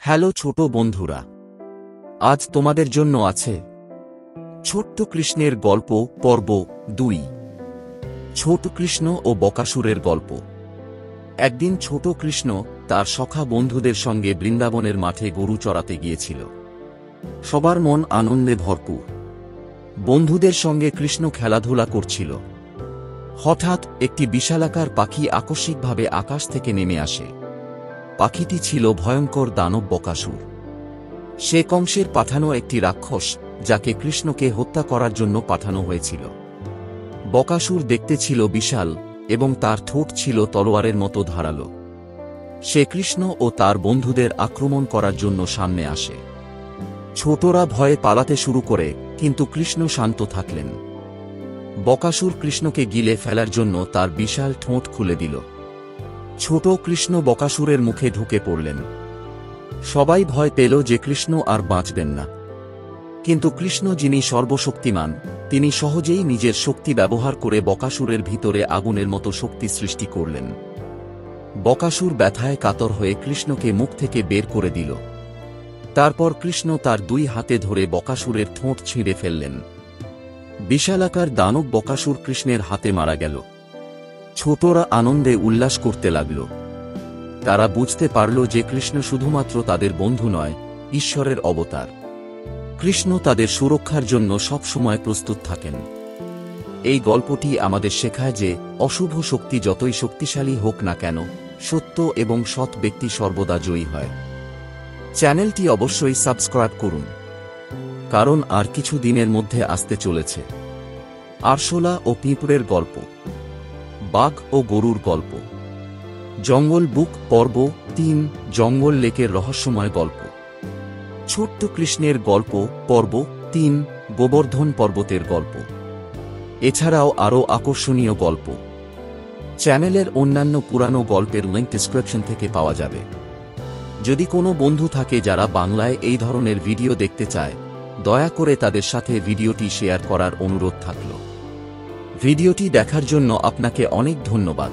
Hello ছোট বন্ধুরা, আজ তোমাদের জন্য আছে ছোট্ট কৃষ্ণের গল্প পর্ব 2। ছোট কৃষ্ণ ও বকাসুরের গল্প। একদিন ছোট কৃষ্ণ তার সখা বন্ধুদের সঙ্গে বৃন্দাবনের মাঠে গরু চড়াতে গিয়েছিল। সবার মন আনন্দে ভরপুর। বন্ধুদের সঙ্গে কৃষ্ণ খেলাধুলা করছিল। হঠাৎ একটি বিশালাকার পাখি আকস্মিকভাবে আকাশ থেকে নেমে আসে। পাখিটি ছিল ভয়ঙ্কর দানব বকাসুর। সে কংসের পাঠানো একটি রাক্ষস, যাকে কৃষ্ণকে হত্যা করার জন্য পাঠানো হয়েছিল। বকাসুর দেখতে ছিল বিশাল এবং তার ঠোঁট ছিল তলোয়ারের মতো ধারালো। সে কৃষ্ণ ও তার বন্ধুদের আক্রমণ করার জন্য সামনে আসে। ছোটরা ভয়ে পালাতে শুরু করে, কিন্তু কৃষ্ণ শান্ত থাকলেন। বকাসুর কৃষ্ণকে গিলে ফেলার জন্য তার বিশাল ঠোঁট খুলে দিল। ছোট কৃষ্ণ বকাসুরের মুখে ঢুকে পড়লেন। সবাই ভয় পেল যে কৃষ্ণ আর বাঁচবেন না। কিন্তু কৃষ্ণ, যিনি সর্বশক্তিমান, তিনি সহজেই নিজের শক্তি ব্যবহার করে বকাসুরের ভিতরে আগুনের মতো শক্তি সৃষ্টি করলেন। বকাসুর ব্যথায় কাতর হয়ে কৃষ্ণকে মুখ থেকে বের করে দিল। তারপর কৃষ্ণ তার 2 হাতে ধরে বকাসুরের ঠোঁট ছিঁড়ে ফেললেন। বিশালাকার দানব বকাসুর কৃষ্ণের হাতে মারা গেল। ছোটরা আনন্দে উল্লাস করতে লাগল। তারা বুঝতে পারল যে কৃষ্ণ শুধুমাত্র তাদের বন্ধু নয়, ঈশ্বরের অবতার। কৃষ্ণ তাদের সুরক্ষার জন্য সবসময় প্রস্তুত থাকেন। এই গল্পটি আমাদের শেখায় যে অশুভ শক্তি যতই শক্তিশালী হোক না কেন, সত্য এবং সৎ ব্যক্তি সর্বদা জয়ী হয়। চ্যানেলটি অবশ্যই সাবস্ক্রাইব করুন, কারণ আর কিছু দিনের মধ্যে আসতে চলেছে আরশোলা ও পিঁপড়ের গল্প, বাঘ ও গরুর গল্প, জঙ্গল বুক পর্ব 3, জঙ্গল লেকের রহস্যময় গল্প, ছোট্ট কৃষ্ণের গল্প পর্ব 3, গোবর্ধন পর্বতের গল্প। এছাড়াও আরও আকর্ষণীয় গল্প। চ্যানেলের অন্যান্য পুরানো গল্পের লিঙ্ক ডেসক্রিপশন থেকে পাওয়া যাবে। যদি কোনো বন্ধু থাকে যারা বাংলায় এই ধরনের ভিডিও দেখতে চায়, দয়া করে তাদের সাথে ভিডিওটি শেয়ার করার অনুরোধ থাকল। ভিডিওটি দেখার জন্য আপনাকে অনেক ধন্যবাদ।